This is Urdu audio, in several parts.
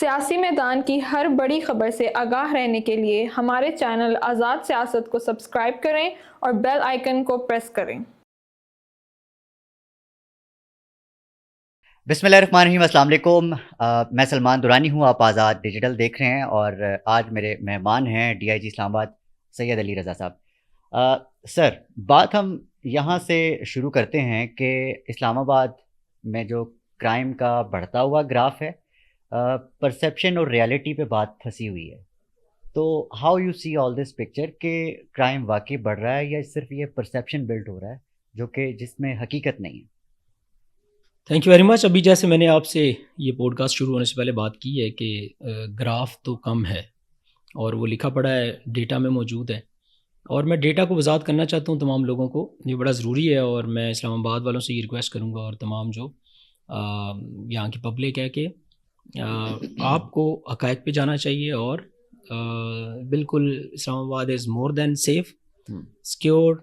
سیاسی میدان کی ہر بڑی خبر سے آگاہ رہنے کے لیے ہمارے چینل آزاد سیاست کو سبسکرائب کریں اور بیل آئیکن کو پریس کریں۔ بسم اللہ الرحمن الرحیم۔ السلام علیکم، میں سلمان دورانی ہوں، آپ آزاد ڈیجیٹل دیکھ رہے ہیں اور آج میرے مہمان ہیں ڈی آئی جی اسلام آباد سید علی رضا صاحب۔ سر، بات ہم یہاں سے شروع کرتے ہیں کہ اسلام آباد میں جو کرائم کا بڑھتا ہوا گراف ہے، پرسیپشن اور ریالٹی پہ بات پھنسی ہوئی ہے، تو how you see all this picture کہ کرائم واقعی بڑھ رہا ہے یا صرف یہ پرسیپشن بلڈ ہو رہا ہے جو کہ جس میں حقیقت نہیں ہے؟ Thank you very much. ابھی جیسے میں نے آپ سے یہ پوڈ کاسٹ شروع ہونے سے پہلے بات کی ہے کہ گراف تو کم ہے اور وہ لکھا پڑا ہے، ڈیٹا میں موجود ہے، اور میں ڈیٹا کو وضاحت کرنا چاہتا ہوں تمام لوگوں کو، یہ بڑا ضروری ہے، اور میں اسلام آباد والوں سے یہ ریکویسٹ کروں گا اور تمام جو یہاں کی پبلک ہے کہ آپ کو حقائق پہ جانا چاہیے، اور بالکل Islamabad is more than safe, secured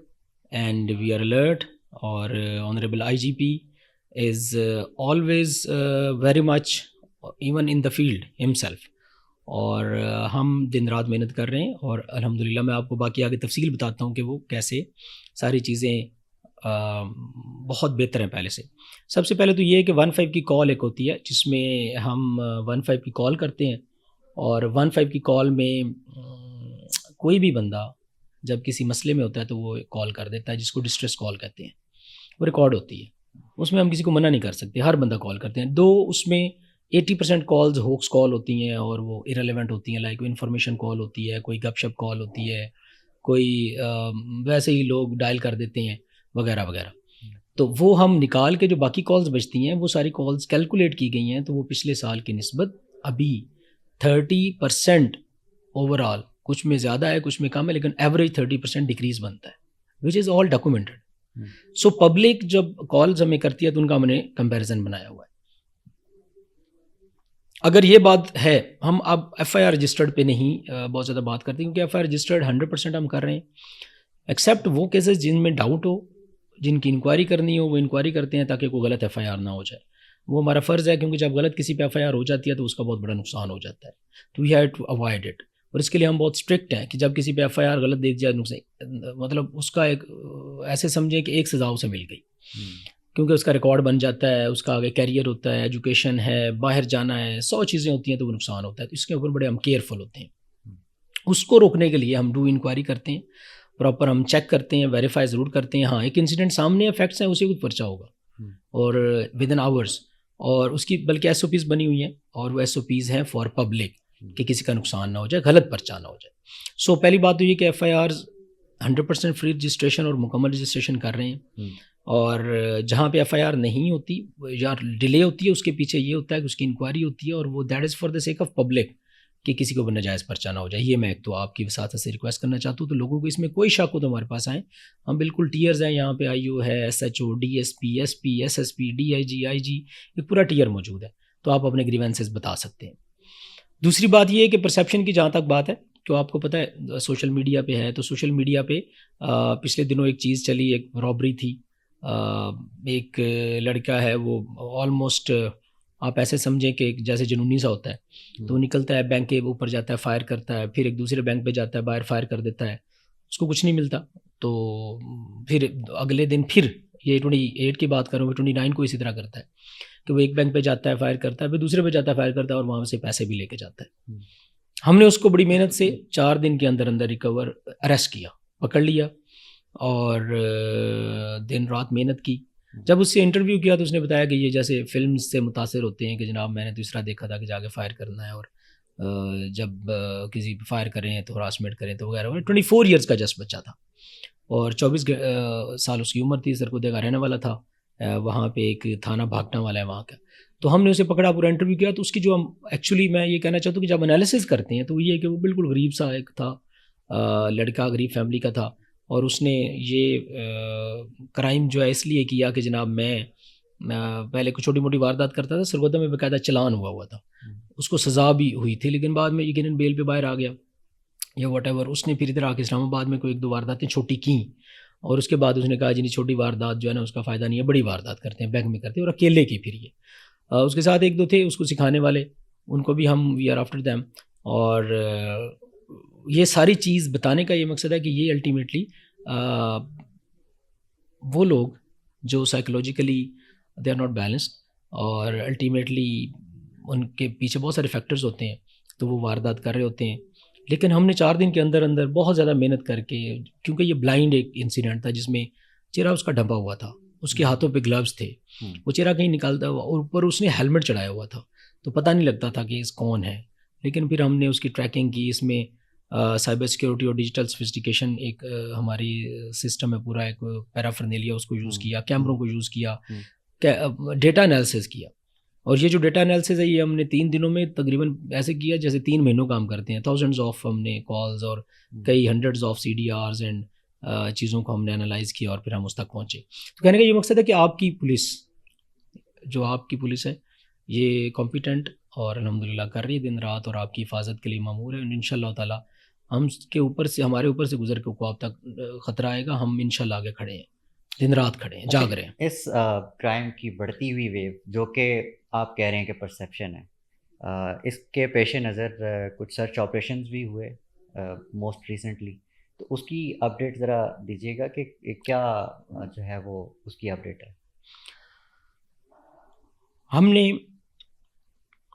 and we are alert, اور honourable I G P is always very much even in the field himself، اور ہم دن رات محنت کر رہے ہیں، اور الحمدللہ میں آپ کو باقی آگے تفصیل بتاتا ہوں کہ وہ کیسے ساری چیزیں بہت بہتر ہیں پہلے سے۔ سب سے پہلے تو یہ ہے کہ 15 کی کال ایک ہوتی ہے جس میں ہم 15 کی کال کرتے ہیں، اور 15 کی کال میں کوئی بھی بندہ جب کسی مسئلے میں ہوتا ہے تو وہ کال کر دیتا ہے، جس کو ڈسٹریس کال کہتے ہیں، وہ ریکارڈ ہوتی ہے، اس میں ہم کسی کو منع نہیں کر سکتے، ہر بندہ کال کرتے ہیں۔ اس میں 80% کالز ہوکس کال ہوتی ہیں اور وہ ارریلیونٹ ہوتی ہیں، لائک انفارمیشن کال ہوتی ہے، کوئی گپ شپ کال ہوتی ہے، کوئی ویسے ہی لوگ ڈائل کر دیتے ہیں وغیرہ وغیرہ۔ تو وہ ہم نکال کے جو باقی کالز بچتی ہیں وہ ساری کالز کیلکولیٹ کی گئی ہیں، تو وہ پچھلے سال کی نسبت ابھی 30% اوور آل، کچھ میں زیادہ ہے کچھ میں کم ہے، لیکن ایوریج 30% ڈیکریز بنتا ہے، وچ از آل ڈاکومنٹڈ۔ سو پبلک جب کالز ہمیں کرتی ہے تو ان کا ہم نے کمپیریزن بنایا ہوا ہے۔ اگر یہ بات ہے، ہم اب ایف آئی آر رجسٹرڈ پہ نہیں بہت زیادہ بات کرتے، کیونکہ ایف آئی آر رجسٹرڈ 100% ہم کر رہے ہیں، ایکسیپٹ وہ کیسز جن میں ڈاؤٹ ہو، جن کی انکوائری کرنی ہو، وہ انکوائری کرتے ہیں تاکہ کوئی غلط ایف آئی آر نہ ہو جائے، وہ ہمارا فرض ہے، کیونکہ جب غلط کسی پہ ایف آئی آر ہو جاتی ہے تو اس کا بہت بڑا نقصان ہو جاتا ہے، تو we have to avoid it, اور اس کے لیے ہم بہت اسٹرکٹ ہیں کہ جب کسی پہ ایف آئی آر غلط دے دیا مطلب اس کا ایک ایسے سمجھیں کہ ایک سزا اسے مل گئی، کیونکہ اس کا ریکارڈ بن جاتا ہے، اس کا آگے کیریئر ہوتا ہے، ایجوکیشن ہے، باہر جانا ہے، 100 چیزیں ہوتی ہیں، تو وہ نقصان ہوتا ہے، تو اس کے اوپر بڑے ہم کیئرفل ہوتے ہیں۔ اس کو روکنے کے لیے ہم انکوائری کرتے ہیں، پراپر ہم چیک کرتے ہیں، ویریفائی ضرور کرتے ہیں، ہاں ایک انسیڈنٹ سامنے ہے، فیکٹس ہیں، اسی کو پرچہ ہوگا، اور ود ان آورس، اور اس کی بلکہ ایس او پیز بنی ہوئی ہیں، اور وہ ایس او پیز ہیں فار پبلک کہ کسی کا نقصان نہ ہو جائے، غلط پرچہ نہ ہو جائے۔ سو پہلی بات تو یہ کہ ایف آئی آرز 100% فری رجسٹریشن اور مکمل رجسٹریشن کر رہے ہیں، اور جہاں پہ ایف آئی آر نہیں ہوتی یا ڈیلے ہوتی ہے، اس کے پیچھے یہ ہوتا ہے کہ اس کی انکوائری ہوتی ہے، اور وہ that is for the sake of public کہ کسی کو ناجائز پرچہ نہ ہو جائے۔ یہ میں ایک تو آپ کی وساطت سے ریکویسٹ کرنا چاہتا ہوں، تو لوگوں کو اس میں کوئی شک ہو تو ہمارے پاس آئیں، ہم بالکل ٹیئرز ہیں، یہاں پہ آئی او ہے، S H O, D S P, S P, S S P, D I G, ایک پورا ٹیئر موجود ہے، تو آپ اپنے گریوینسز بتا سکتے ہیں۔ دوسری بات یہ ہے کہ پرسیپشن کی جہاں تک بات ہے، تو آپ کو پتہ ہے سوشل میڈیا پہ ہے، تو سوشل میڈیا پہ پچھلے دنوں ایک چیز چلی، ایک رابری تھی، ایک لڑکا ہے، وہ آلموسٹ آپ ایسے سمجھیں کہ جیسے جنونی سا ہوتا ہے، تو نکلتا ہے بینک کے اوپر جاتا ہے، فائر کرتا ہے، پھر ایک دوسرے بینک پہ جاتا ہے، باہر فائر کر دیتا ہے، اس کو کچھ نہیں ملتا، تو پھر اگلے دن پھر یہ 28 کی بات کروں، 29 کو اسی طرح کرتا ہے کہ وہ ایک بینک پہ جاتا ہے، فائر کرتا ہے، پھر دوسرے پہ جاتا ہے، فائر کرتا ہے، اور وہاں سے پیسے بھی لے کے جاتا ہے۔ ہم نے اس کو بڑی محنت سے 4 دن کے اندر ریکور اریسٹ کیا، پکڑ لیا، اور دن رات محنت کی۔ جب اس سے انٹرویو کیا تو اس نے بتایا کہ یہ جیسے فلم سے متاثر ہوتے ہیں کہ جناب میں نے تو اس طرح دیکھا تھا کہ جا کے فائر کرنا ہے، اور جب کسی پہ فائر کریں تو ہراسمنٹ کریں تو وغیرہ۔ 24 ایئرس کا جسٹ بچہ تھا، اور 24 سال اس کی عمر تھی، سرکودے کا رہنے والا تھا، وہاں پہ ایک تھانہ بھاگنا والا ہے وہاں کا۔ تو ہم نے اسے پکڑا، پورا انٹرویو کیا، تو اس کی جو ہم ایکچولی میں یہ کہنا چاہتا ہوں کہ جب انالیسس کرتے ہیں تو یہ کہ وہ بالکل غریب سا ایک تھا لڑکا، غریب فیملی کا تھا، اور اس نے یہ کرائم جو ہے اس لیے کیا کہ جناب میں پہلے کچھ چھوٹی موٹی واردات کرتا تھا، سرگودا میں باقاعدہ چلان ہوا تھا، اس کو سزا بھی ہوئی تھی، لیکن بعد میں یقیناً بیل پہ باہر آ گیا یا واٹ ایور، اس نے پھر ادھر آ کے اسلام آباد میں کوئی 1-2 وارداتیں چھوٹی کیں، اور اس کے بعد اس نے کہا جی نہیں چھوٹی واردات جو ہے نا اس کا فائدہ نہیں ہے، بڑی واردات کرتے ہیں، بینک میں کرتے ہیں، اور اکیلے کی پھر یہ اس کے ساتھ 1-2 تھے اس کو سکھانے والے، ان کو بھی ہم وی آر آفٹر دیم. اور یہ ساری چیز بتانے کا یہ مقصد ہے کہ یہ الٹیمیٹلی وہ لوگ جو psychologically they are not balanced اور الٹیمیٹلی ان کے پیچھے بہت سارے فیکٹرز ہوتے ہیں تو وہ واردات کر رہے ہوتے ہیں. لیکن ہم نے 4 دن کے اندر اندر بہت زیادہ محنت کر کے, کیونکہ یہ بلائنڈ ایک انسیڈنٹ تھا جس میں چہرہ اس کا ڈھپا ہوا تھا, اس کے ہاتھوں پہ گلوز تھے, وہ چہرہ کہیں نکالتا ہوا اور اوپر اس نے ہیلمٹ چڑھایا ہوا تھا تو پتہ نہیں لگتا تھا کہ اس کون ہے. لیکن پھر ہم نے اس کی ٹریکنگ کی. اس میں سائبر سیکیورٹی اور ڈیجیٹل سوفسٹیکیشن ایک ہماری سسٹم ہے پورا, ایک پیرافرنیلیا اس کو یوز کیا, کیمروں کو یوز کیا, ڈیٹا انالیسس کیا. اور یہ جو ڈیٹا انالیسس ہے یہ ہم نے 3 دنوں میں تقریباً ایسے کیا جیسے 3 مہینوں کام کرتے ہیں. تھاؤزنڈز آف ہم نے کالز اور کئی ہنڈریڈز آف CDRs اینڈ چیزوں کو ہم نے انالائز کیا اور پھر ہم اس تک پہنچے. تو کہنے کا یہ مقصد ہے کہ آپ کی پولیس, جو آپ کی پولیس ہے, یہ کمپیٹنٹ اور الحمدللہ کر رہی ہے دن رات اور آپ کی حفاظت کے لیے مامور ہے. ان شاء اللہ تعالیٰ ہم کے اوپر سے, ہمارے اوپر سے گزر کے کو آپ تک خطرہ آئے گا, ہم انشاءاللہ آگے کھڑے ہیں, دن رات کھڑے ہیں, جاگ رہے ہیں. اس کرائم کی بڑھتی ہوئی ویو جو کہ آپ کہہ رہے ہیں کہ پرسیپشن ہے, اس کے پیش نظر کچھ سرچ آپریشنز بھی ہوئے موسٹ ریسنٹلی, تو اس کی اپڈیٹ ذرا دیجیے گا کہ کیا جو ہے وہ اس کی اپڈیٹ ہے. ہم نے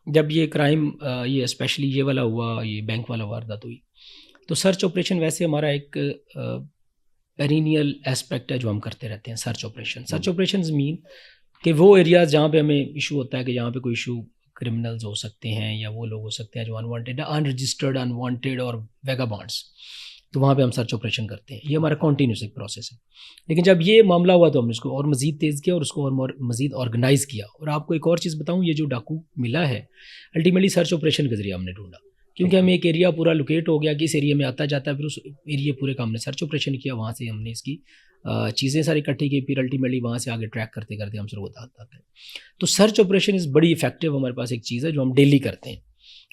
جب یہ کرائم یہ اسپیشلی یہ والا ہوا, یہ بینک والا واردات ہوئی, تو سرچ آپریشن ویسے ہمارا ایک پیرینیل ایسپیکٹ ہے جو ہم کرتے رہتے ہیں. سرچ آپریشنز مین کہ وہ ایریاز جہاں پہ ہمیں ایشو ہوتا ہے کہ جہاں پہ کوئی ایشو کرمنلز ہو سکتے ہیں یا وہ لوگ ہو سکتے ہیں جو انوانٹیڈ, انرجسٹرڈ, انوانٹیڈ اور ویگابانڈس, تو وہاں پہ ہم سرچ آپریشن کرتے ہیں. یہ ہمارا کنٹینیوس ایک پروسیس ہے. لیکن جب یہ معاملہ ہوا تو ہم نے اس کو اور مزید تیز کیا اور اس کو اور مزید آرگنائز کیا. اور آپ کو ایک اور چیز بتاؤں, یہ جو ڈاکو ملا ہے الٹیمیٹلی سرچ آپریشن کے ذریعے ہم نے ڈھونڈا, کیونکہ ہمیں ایک ایریا پورا لوکیٹ ہو گیا کہ اس ایریا میں آتا جاتا ہے. پھر اس ایریا پورے کا ہم نے سرچ آپریشن کیا, وہاں سے ہم نے اس کی چیزیں ساری اکٹھی کی, پھر الٹیمیٹلی وہاں سے آگے ٹریک کرتے کرتے ہم سر بتاتے ہیں. تو سرچ آپریشن از بڑی افیکٹو, ہمارے پاس ایک چیز ہے جو ہم ڈیلی کرتے ہیں.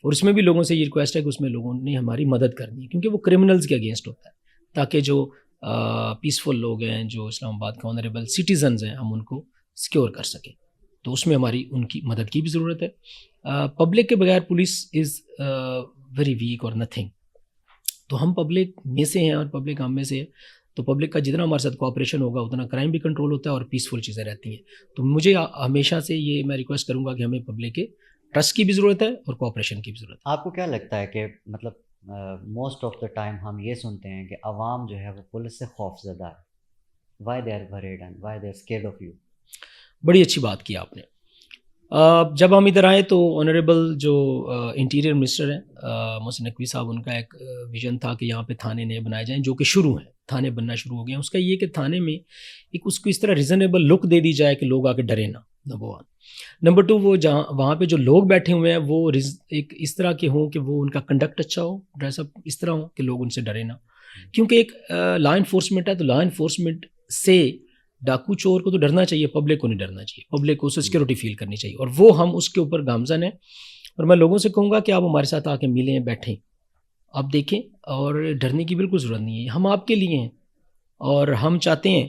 اور اس میں بھی لوگوں سے یہ ریکویسٹ ہے کہ اس میں لوگوں نے ہماری مدد کرنی ہے, کیونکہ وہ کرمنلز کے اگینسٹ ہوتا ہے, تاکہ جو پیسفل لوگ ہیں, جو اسلام آباد کے آنریبل سٹیزنز ہیں, ہم ان کو سیکیور کر سکیں. تو اس میں ہماری ان کی مدد کی بھی ضرورت ہے. پبلک کے بغیر پولیس از ویری ویک اور نتھنگ. تو ہم پبلک میں سے ہیں اور پبلک ہم میں سے ہے, تو پبلک کا جتنا ہمارے ساتھ کوآپریشن ہوگا اتنا کرائم بھی کنٹرول ہوتا ہے اور پیسفل چیزیں رہتی ہیں. تو مجھے ہمیشہ سے یہ میں ریکویسٹ کروں گا کہ ہمیں پبلک کے ٹرسٹ کی بھی ضرورت ہے اور کوآپریشن کی بھی ضرورت ہے. آپ کو کیا لگتا ہے کہ مطلب موسٹ آف دا ٹائم ہم یہ سنتے ہیں کہ عوام جو ہے وہ پولیس سے خوف زدہ ہے, why they are weird and why they are scared of you. بڑی اچھی بات کی آپ نے. جب ہم ادھر آئے تو آنریبل جو انٹیریئر منسٹر ہیں محسن نقوی صاحب, ان کا ایک ویژن تھا کہ یہاں پہ تھانے نئے بنائے جائیں, جو کہ شروع ہیں, تھانے بننا شروع ہو گئے ہیں. اس کا یہ کہ تھانے میں ایک اس کو اس طرح ریزنیبل لک دے دی جائے کہ لوگ آ کے ڈرے نہ, نمبر 1. نمبر 2, وہ جہاں وہاں پہ جو لوگ بیٹھے ہوئے ہیں وہ ایک اس طرح کے ہوں کہ وہ ان کا کنڈکٹ اچھا ہو, ڈریس اپ اس طرح ہو کہ لوگ ان سے ڈرے نہ. کیونکہ ایک لا انفورسمنٹ ہے, تو لا انفورسمنٹ سے ڈاکو چور کو تو ڈرنا چاہیے, پبلک کو نہیں ڈرنا چاہیے. پبلک کو سیکورٹی فیل کرنی چاہیے, اور وہ ہم اس کے اوپر گامزن ہیں. اور میں لوگوں سے کہوں گا کہ آپ ہمارے ساتھ آ کے ملیں, بیٹھیں, آپ دیکھیں, اور ڈرنے کی بالکل ضرورت نہیں ہے. ہم آپ کے لیے ہیں اور ہم چاہتے ہیں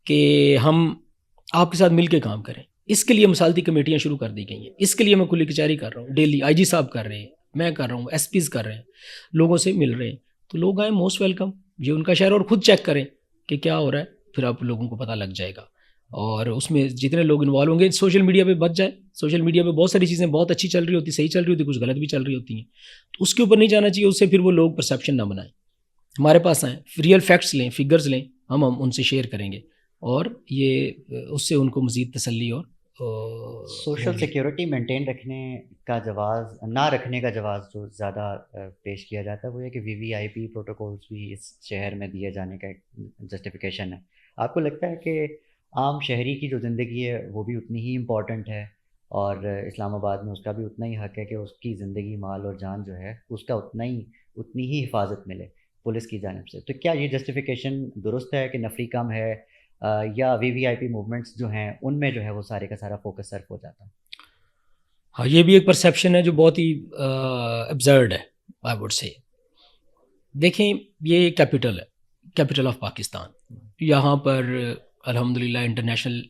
کہ ہم آپ کے ساتھ مل کے کام کریں. اس کے لیے مسالتی کمیٹیاں شروع کر دی گئی ہیں. اس کے لیے میں کھلی کچہری کر رہا ہوں, ڈیلی IG صاحب کر رہے ہیں, میں کر رہا ہوں, SPs کر رہے ہیں, لوگوں سے مل رہے ہیں. تو لوگ آئیں, موسٹ ویلکم. یہ ان کا شہر, اور خود چیک کریں کہ کیا ہو رہا ہے, پھر آپ لوگوں کو پتہ لگ جائے گا. اور اس میں جتنے لوگ انوالو ہوں گے, سوشل میڈیا پہ بچ جائیں. سوشل میڈیا پہ بہت ساری چیزیں بہت اچھی چل رہی ہوتی, صحیح چل رہی ہوتی, کچھ غلط بھی چل رہی ہوتی ہیں. تو اس کے اوپر نہیں جانا چاہیے, اس سے پھر وہ لوگ پرسیپشن نہ بنائیں. ہمارے پاس آئیں, ریئل فیکٹس لیں, فگرز لیں, ہم ان سے شیئر کریں گے, اور یہ اس سے ان کو مزید تسلی اور سوشل سیکیورٹی مینٹین رکھنے کا جواز, نہ رکھنے کا جواز جو زیادہ پیش کیا جاتا ہے وہ یہ کہ VVIP پروٹوکولز بھی اس شہر میں دیے جانے کا ایک جسٹیفیکیشن ہے. آپ کو لگتا ہے کہ عام شہری کی جو زندگی ہے وہ بھی اتنی ہی امپورٹنٹ ہے, اور اسلام آباد میں اس کا بھی اتنا ہی حق ہے کہ اس کی زندگی, مال اور جان جو ہے اس کا اتنی ہی حفاظت ملے پولیس کی جانب سے؟ تو کیا یہ جسٹیفیکیشن درست ہے کہ نفری کم ہے, یا VVIP موومنٹس جو ہیں ان میں جو ہے وہ سارے کا سارا فوکس صرف ہو جاتا ہے؟ ہاں, یہ بھی ایک پرسیپشن ہے جو بہت ہی ابزرڈ ہے, آئی وڈ سے. دیکھیں, یہ کیپٹل ہے, کیپٹل آف پاکستان. یہاں پر الحمدللہ انٹرنیشنل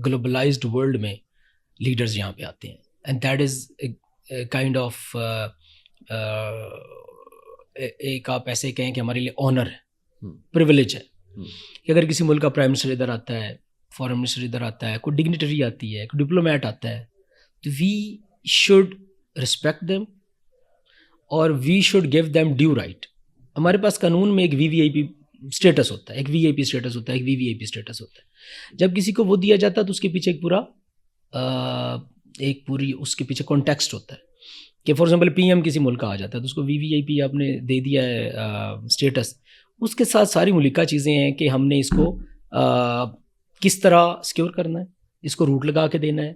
گلوبلائزڈ ورلڈ میں لیڈرز یہاں پہ آتے ہیں, and that is kind of ایک آپ ایسے کہیں کہ ہمارے لیے آنر ہے, پریویلیج ہے کہ اگر کسی ملک کا پرائم منسٹر ادھر آتا ہے, فارن منسٹر ادھر آتا ہے, کوئی ڈگنیٹری آتی ہے, کوئی ڈپلومیٹ آتا ہے, تو وی شوڈ رسپیکٹ دیم اور we should give them due right. ہمارے پاس قانون میں ایک وی وی آئی پی اسٹیٹس ہوتا ہے, ایک وی آئی پی اسٹیٹس ہوتا ہے, ایک وی وی آئی پی اسٹیٹس ہوتا ہے. جب کسی کو وہ دیا جاتا ہے تو اس کے پیچھے ایک پوری اس کے پیچھے کانٹیکسٹ ہوتا ہے کہ فار ایگزامپل پی ایم کسی ملک کا آ جاتا ہے تو اس کو وی وی آئی پی آپ نے دے دیا ہے اسٹیٹس, اس کے ساتھ ساری ملکہ چیزیں ہیں کہ ہم نے اس کو کس طرح سیکیور کرنا ہے, اس کو روٹ لگا کے دینا ہے,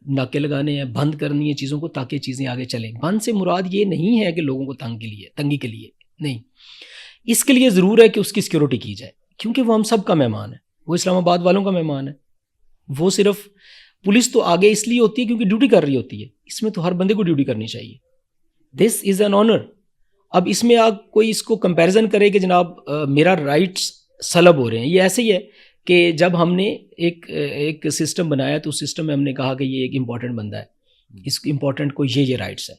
ناکے لگانے ہیں, بند کرنی ہے چیزوں کو تاکہ چیزیں آگے چلیں. بند سے مراد یہ نہیں ہے کہ لوگوں کو تنگی کے لیے نہیں, اس کے لیے ضرور ہے کہ اس کی سیکیورٹی کی جائے کیونکہ وہ ہم سب کا مہمان ہے, وہ اسلام آباد والوں کا مہمان ہے. وہ صرف پولیس تو آگے اس لیے ہوتی ہے کیونکہ ڈیوٹی کر رہی ہوتی ہے, اس میں تو ہر بندے کو ڈیوٹی کرنی چاہیے. دس از این آنر. اب اس میں آپ کوئی اس کو کمپیریزن کرے کہ جناب میرا رائٹس سلب ہو رہے ہیں, یہ ایسے ہی ہے کہ جب ہم نے ایک سسٹم بنایا تو اس سسٹم میں ہم نے کہا کہ یہ ایک امپورٹنٹ بندہ ہے, اس امپورٹنٹ کو یہ رائٹس ہیں,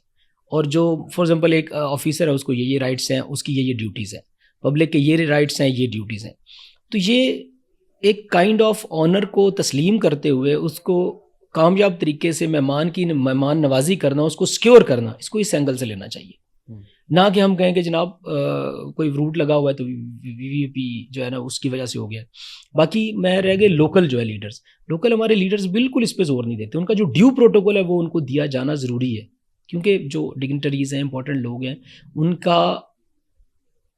اور جو فار ایگزامپل ایک آفیسر ہے اس کو یہ رائٹس ہیں, اس کی یہ ڈیوٹیز ہیں, پبلک کے یہ رائٹس ہیں, یہ ڈیوٹیز ہیں. تو یہ ایک کائنڈ آف آنر کو تسلیم کرتے ہوئے اس کو کامیاب طریقے سے مہمان نوازی کرنا, اس کو سیکیور کرنا, اس کو اس اینگل سے لینا چاہیے. نہ کہ ہم کہیں کہ جناب کوئی روٹ لگا ہوا ہے تو وی وی پی جو ہے نا اس کی وجہ سے ہو گیا. باقی میں رہ گئے لوکل جو ہے لیڈرز, لوکل ہمارے لیڈرز بالکل اس پہ زور نہیں دیتے. ان کا جو ڈیو پروٹوکول ہے وہ ان کو دیا جانا ضروری ہے کیونکہ جو ڈگنیٹریز ہیں, امپورٹنٹ لوگ ہیں, ان کا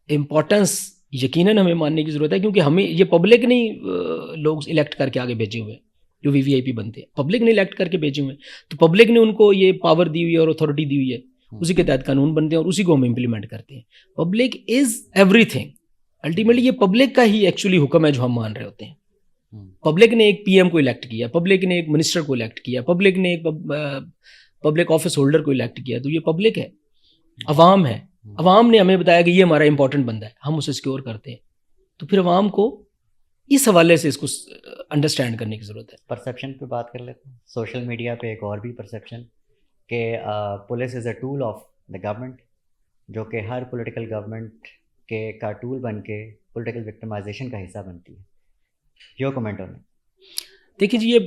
امپورٹنس یقیناً ہمیں ماننے کی ضرورت ہے کیونکہ ہمیں یہ پبلک نہیں لوگ الیکٹ کر کے آگے بھیجے ہوئے ہیں جو وی وی آئی پی بنتے ہیں, پبلک نے الیکٹ کر کے بھیجے ہوئے ہیں. تو پبلک نے ان کو یہ پاور دی ہوئی ہے اور اتھارٹی دی ہوئی ہے, اسی کے تحت قانون بنتے ہیں اور اسی کو ہم امپلیمنٹ کرتے ہیں. Public is every thing. Ultimately یہ پبلک کا ہی ایکچولی حکم ہے جو ہم مان رہے ہوتے ہیں. پبلک نے ایک پی ایم کو الیکٹ کیا, پبلک نے ایک منسٹر کو الیکٹ کیا, پبلک نے ایک پبلک آفس ہولڈر کو الیکٹ کیا. تو یہ پبلک ہے, عوام ہے. عوام نے ہمیں بتایا کہ یہ ہمارا امپورٹنٹ بندہ ہے, ہم اسے سیکیور کرتے ہیں. تو پھر عوام کو اس حوالے سے اس کو انڈرسٹینڈ کرنے کی ضرورت ہے. پرسیپشن پہ بات کر لیتے ہیں. سوشل میڈیا پہ ایک اور بھی پرسیپشن کہ police is a tool of the government, جو کہ ہر پولیٹیکل گورنمنٹ کے کا ٹول بن کے پولیٹیکل وکٹمائزیشن کا حصہ بنتی ہے. Your comment on it. دیکھیے جی, یہ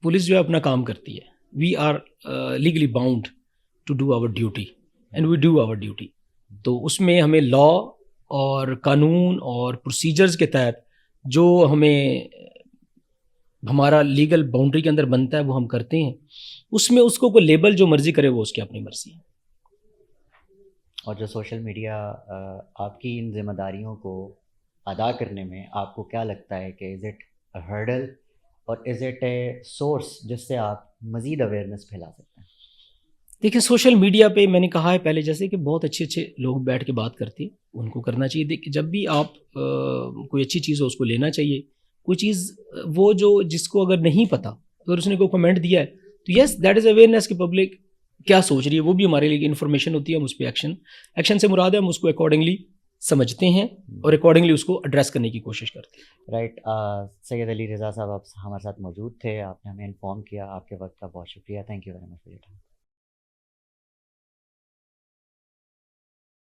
پولیس جو ہے اپنا کام کرتی ہے. We are legally bound to do our duty and we do our duty. تو اس میں ہمیں لا اور قانون اور پروسیجرز کے تحت جو ہمیں ہمارا لیگل باؤنڈری کے اندر بنتا ہے وہ ہم کرتے ہیں. اس میں اس کو کوئی لیبل جو مرضی کرے وہ اس کی اپنی مرضی ہے. اور جو سوشل میڈیا آپ کی ان ذمہ داریوں کو ادا کرنے میں آپ کو کیا لگتا ہے کہ از اٹ اے ہرڈل اور از اٹ اے سورس جس سے آپ مزید اویئرنیس پھیلا سکتے ہیں؟ دیکھیں سوشل میڈیا پہ میں نے کہا ہے پہلے جیسے کہ بہت اچھے لوگ بیٹھ کے بات کرتے ہیں, ان کو کرنا چاہیے. دیکھیں جب بھی آپ کوئی اچھی چیز ہو اس کو لینا چاہیے. کوئی چیز وہ جو جس کو اگر نہیں پتہ, اگر اس نے کوئی کمنٹ دیا ہے تو یس دیٹ از اویئرنیس کہ پبلک کیا سوچ رہی ہے, وہ بھی ہمارے لیے انفارمیشن ہوتی ہے. ہم اس پہ ایکشن سے مراد ہے ہم اس کو اکارڈنگلی سمجھتے ہیں اور اکارڈنگلی اس کو ایڈریس کرنے کی کوشش کرتے ہیں. رائٹ. سید علی رضا صاحب آپ ہمارے ساتھ موجود تھے, آپ نے ہمیں انفارم کیا. آپ کے وقت کا بہت شکریہ. Thank you very much.